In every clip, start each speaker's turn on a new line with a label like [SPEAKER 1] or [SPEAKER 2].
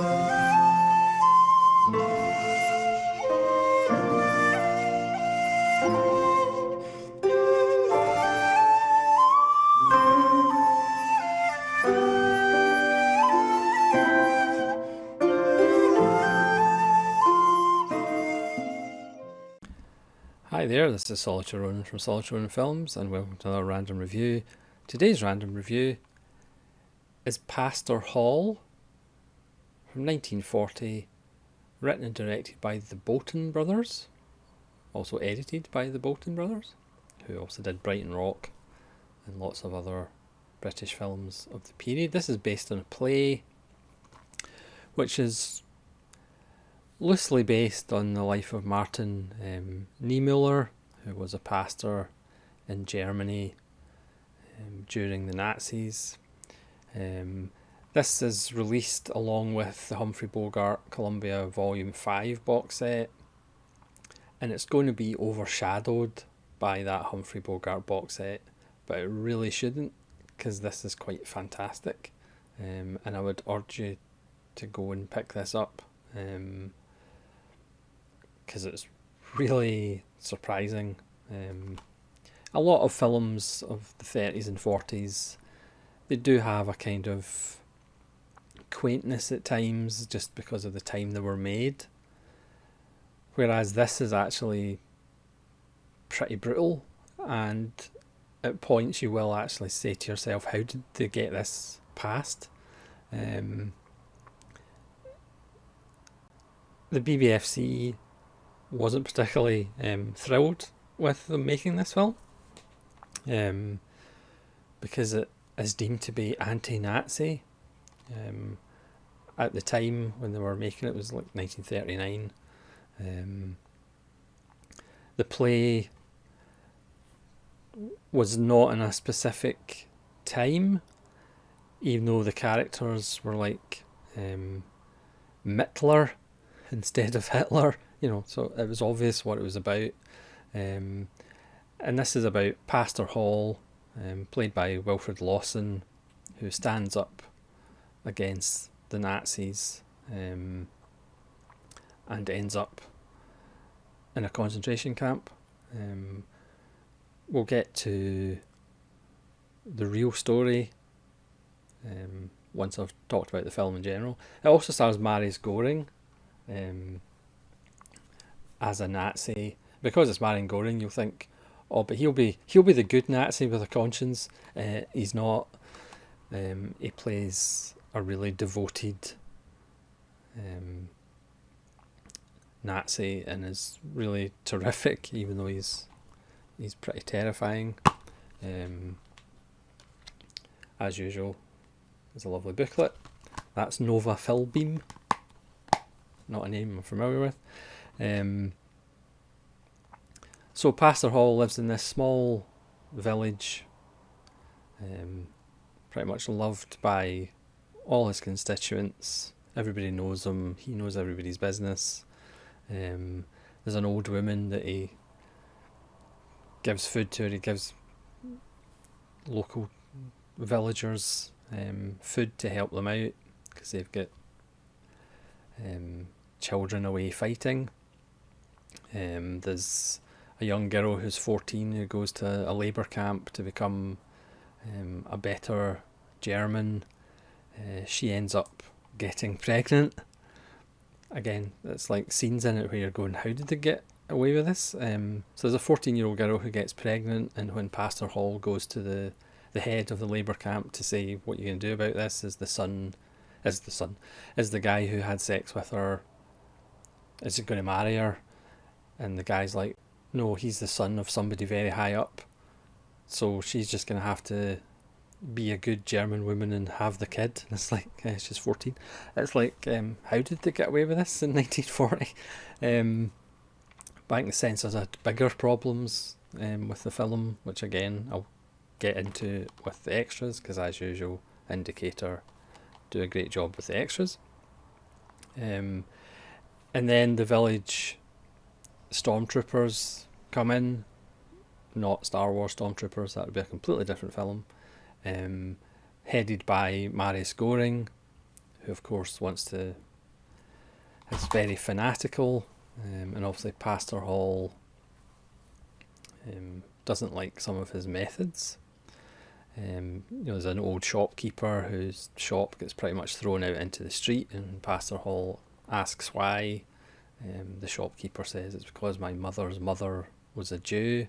[SPEAKER 1] Hi there, this is Solitary Ronan from Solitary Ronan Films, and welcome to another random review. Today's random review is Pastor Hall from 1940, written and directed by the Boulting Brothers, also edited by the Boulting Brothers, who also did Brighton Rock and lots of other British films of the period. This is based on a play which is loosely based on the life of Martin Niemöller, who was a pastor in Germany during the Nazis. This is released along with the Humphrey Bogart Columbia Volume 5 box set, and it's going to be overshadowed by that Humphrey Bogart box set, but it really shouldn't, because this is quite fantastic, and I would urge you to go and pick this up, because it's really surprising. A lot of films of the 30s and 40s, they do have a kind of quaintness at times just because of the time they were made, whereas this is actually pretty brutal, and at points you will actually say to yourself, how did they get this past? The BBFC wasn't particularly thrilled with them making this film, because it is deemed to be anti-Nazi. At the time when they were making it, was like 1939. The play was not in a specific time, even though the characters were like Mittler instead of Hitler, so it was obvious what it was about. And this is about Pastor Hall, played by Wilfrid Lawson, who stands up against the Nazis and ends up in a concentration camp. We'll get to the real story once I've talked about the film in general. It also stars Marius Goring as a Nazi. Because it's Marius Goring, you'll think, oh, but he'll be the good Nazi with a conscience. He's not. He plays a really devoted Nazi and is really terrific, even though he's pretty terrifying. As usual, there's a lovely booklet. That's Nova Filbeam, not a name I'm familiar with. So Pastor Hall lives in this small village, pretty much loved by all his constituents. Everybody knows him. He knows everybody's business. There's an old woman that he gives food to. He gives local villagers food to help them out because they've got children away fighting. There's a young girl who's 14 who goes to a labour camp to become a better German. She ends up getting pregnant. Again, it's like scenes in it where you're going, how did they get away with this? So there's a 14-year-old girl who gets pregnant, and when Pastor Hall goes to the head of the labour camp to say, what are you going to do about this, is the guy who had sex with her, is he going to marry her? And the guy's like, no, he's the son of somebody very high up, so she's just going to have to be a good German woman and have the kid. And it's like, she's 14. It's like, how did they get away with this in 1940? But I think the censors had bigger problems with the film, which again I'll get into with the extras, because as usual, Indicator do a great job with the extras. And then the village stormtroopers come in, not Star Wars stormtroopers, that would be a completely different film, headed by Marius Goring, who of course wants to is very fanatical, and obviously Pastor Hall doesn't like some of his methods. There's an old shopkeeper whose shop gets pretty much thrown out into the street, and Pastor Hall asks why. The shopkeeper says it's because my mother's mother was a Jew.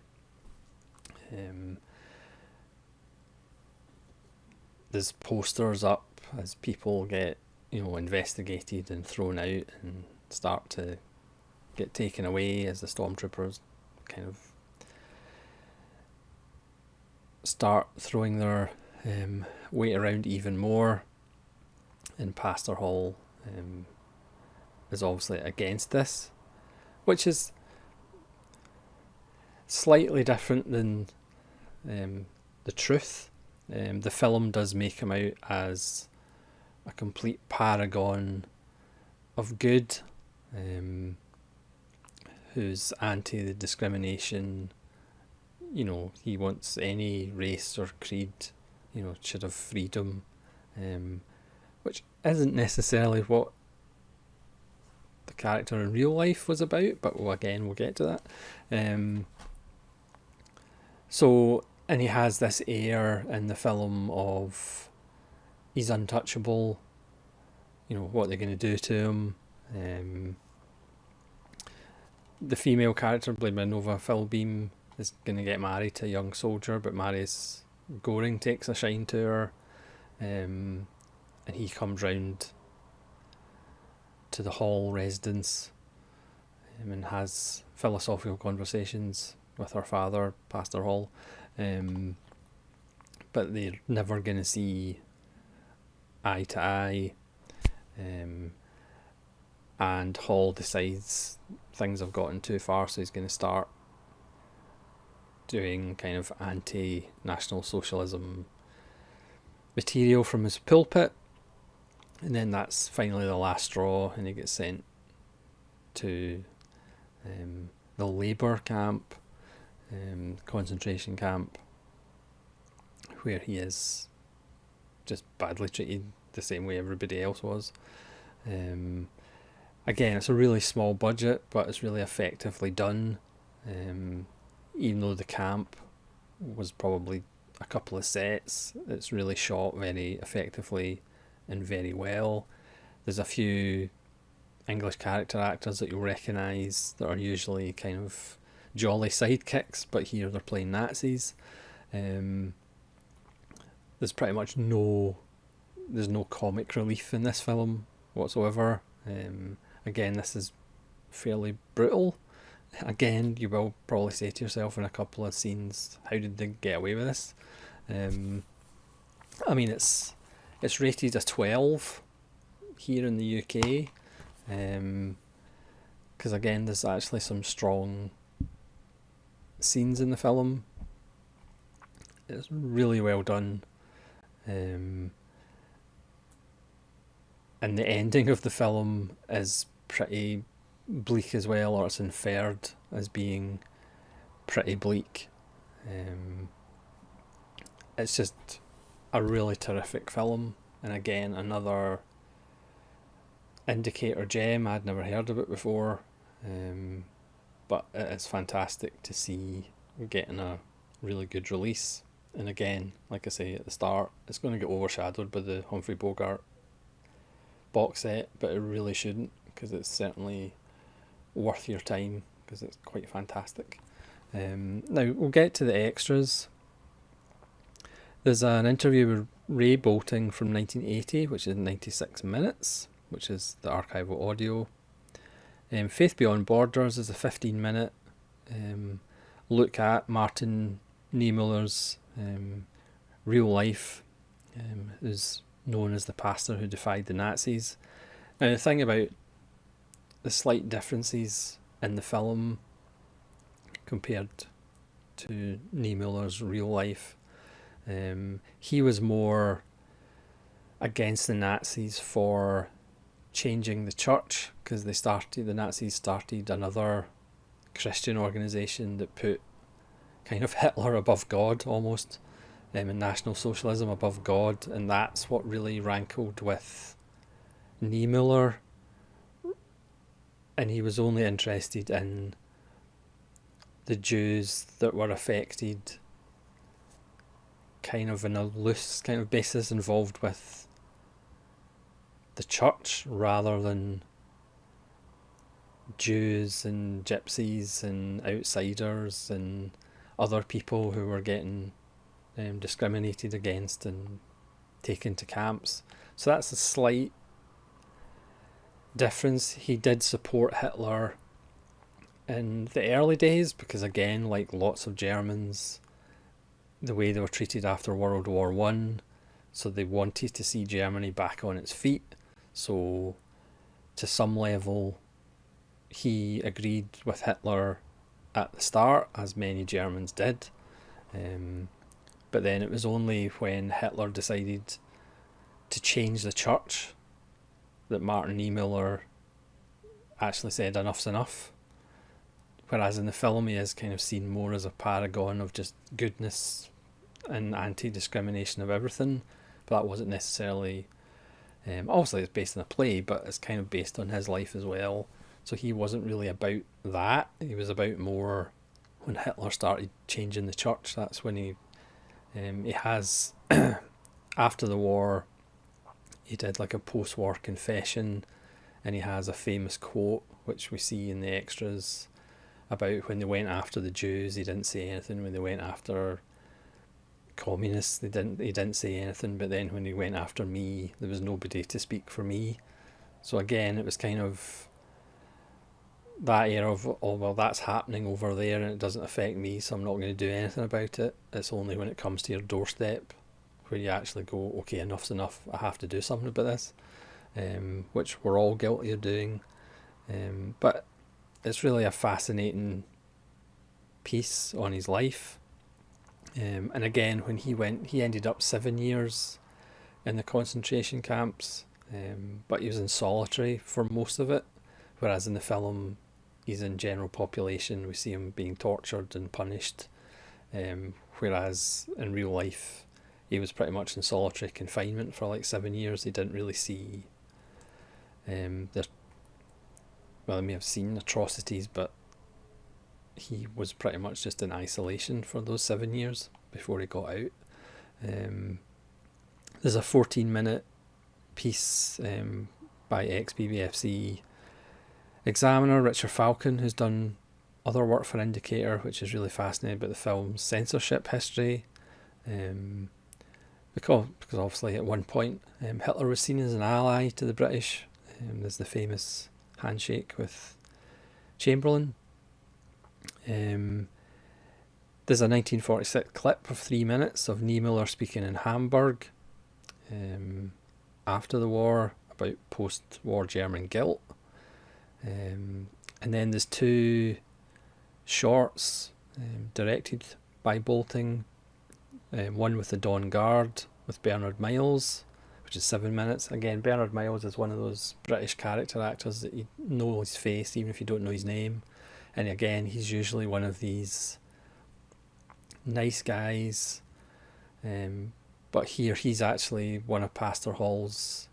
[SPEAKER 1] There's posters up as people get, investigated and thrown out and start to get taken away as the stormtroopers kind of start throwing their weight around even more. And Pastor Hall is obviously against this, which is slightly different than the truth. The film does make him out as a complete paragon of good, who's anti the discrimination. He wants any race or creed, should have freedom, which isn't necessarily what the character in real life was about, but we'll get to that. And he has this air in the film of he's untouchable. What they're going to do to him. The female character, played by Nova Philbeam, is going to get married to a young soldier, but Marius Goring takes a shine to her, and he comes round to the Hall residence and has philosophical conversations with her father, Pastor Hall, but they're never going to see eye to eye, and Hall decides things have gotten too far, so he's going to start doing kind of anti-National Socialism material from his pulpit, and then that's finally the last straw, and he gets sent to the labour camp, concentration camp, where he is just badly treated the same way everybody else was. Again, it's a really small budget, but it's really effectively done. Even though the camp was probably a couple of sets, it's really shot very effectively and very well. There's a few English character actors that you'll recognise that are usually kind of jolly sidekicks, but here they're playing Nazis. There's pretty much no comic relief in this film whatsoever. Again, this is fairly brutal. Again, you will probably say to yourself in a couple of scenes, how did they get away with this? It's rated a 12 here in the UK, because again, there's actually some strong scenes in the film. It's really well done, and the ending of the film is pretty bleak as well, or it's inferred as being pretty bleak. It's just a really terrific film, and again, another indicator gem. I'd never heard of it before, but it's fantastic to see getting a really good release. And again, like I say at the start, it's going to get overshadowed by the Humphrey Bogart box set, but it really shouldn't, because it's certainly worth your time, because it's quite fantastic. Now we'll get to the extras. There's an interview with Ray Boulting from 1980, which is 96 minutes, which is the archival audio. Faith Beyond Borders is a 15-minute look at Martin Niemöller's real life, who's known as the pastor who defied the Nazis. Now, the thing about the slight differences in the film compared to Niemöller's real life, he was more against the Nazis for changing the church, because the Nazis started another Christian organisation that put kind of Hitler above God almost, and National Socialism above God, and that's what really rankled with Niemöller. and he was only interested in the Jews that were affected kind of in a loose kind of basis involved with the church rather than Jews and gypsies and outsiders and other people who were getting discriminated against and taken to camps. So that's a slight difference. He did support Hitler in the early days because, again, like lots of Germans, the way they were treated after World War One, so they wanted to see Germany back on its feet. So to some level, he agreed with Hitler at the start, as many Germans did. But then it was only when Hitler decided to change the church that Martin Niemöller actually said enough's enough. Whereas in the film he is kind of seen more as a paragon of just goodness and anti-discrimination of everything. But that wasn't necessarily... obviously it's based on a play, but it's kind of based on his life as well. So he wasn't really about that. He was about more when Hitler started changing the church. That's when he has... after the war, he did like a post-war confession, and he has a famous quote which we see in the extras about when they went after the Jews. He didn't say anything. When they went after communists, he didn't say anything. But then when he went after me, there was nobody to speak for me. So again, it was kind of that era of, oh well, that's happening over there and it doesn't affect me, so I'm not going to do anything about it. It's only when it comes to your doorstep where you actually go, okay, enough's enough, I have to do something about this, which we're all guilty of doing. But it's really a fascinating piece on his life. And again, when he ended up 7 years in the concentration camps, but he was in solitary for most of it, whereas in the film he's in general population. We see him being tortured and punished, whereas in real life he was pretty much in solitary confinement for like 7 years. He didn't really see well, he may have seen atrocities, but he was pretty much just in isolation for those 7 years before he got out. There's a 14-minute piece by ex-BBFC examiner Richard Falcon, who's done other work for Indicator, which is really fascinating about the film's censorship history. Because obviously at one point Hitler was seen as an ally to the British. There's the famous handshake with Chamberlain. There's a 1946 clip of 3 minutes of Niemöller speaking in Hamburg after the war about post-war German guilt. And then there's 2 shorts directed by Boulting. One with the Dawn Guard with Bernard Miles, which is 7 minutes. Again, Bernard Miles is one of those British character actors that you know his face even if you don't know his name. And again, he's usually one of these nice guys. But here he's actually one of Pastor Hall's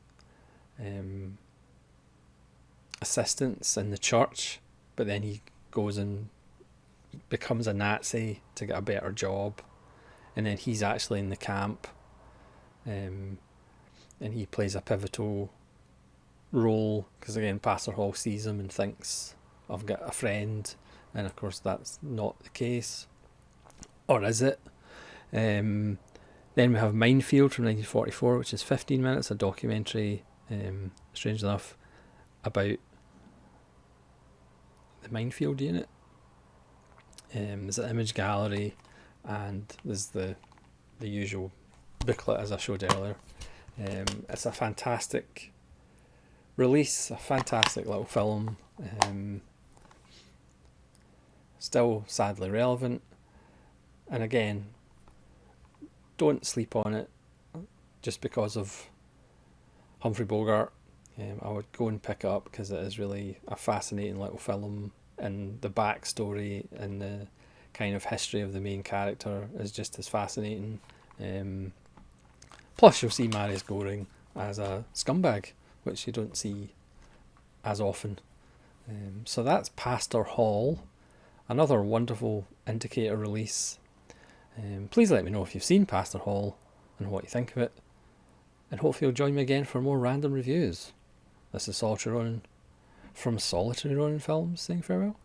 [SPEAKER 1] assistants in the church. But then he goes and becomes a Nazi to get a better job. And then he's actually in the camp. And he plays a pivotal role because, again, Pastor Hall sees him and thinks, I've got a friend, and of course that's not the case. Or is it? Then we have Minefield from 1944, which is 15 minutes, a documentary, strange enough, about the Minefield unit. There's an image gallery, and there's the usual booklet as I showed earlier. It's a fantastic release, a fantastic little film. Still sadly relevant, and again, don't sleep on it just because of Humphrey Bogart. I would go and pick it up because it is really a fascinating little film, and the backstory and the kind of history of the main character is just as fascinating. Plus you'll see Marius Goring as a scumbag, which you don't see as often. So that's Pastor Hall, another wonderful Indicator release. Please let me know if you've seen Pastor Hall and what you think of it, and hopefully you'll join me again for more random reviews. This is Solitary Ronin from Solitary Ronin Films saying farewell.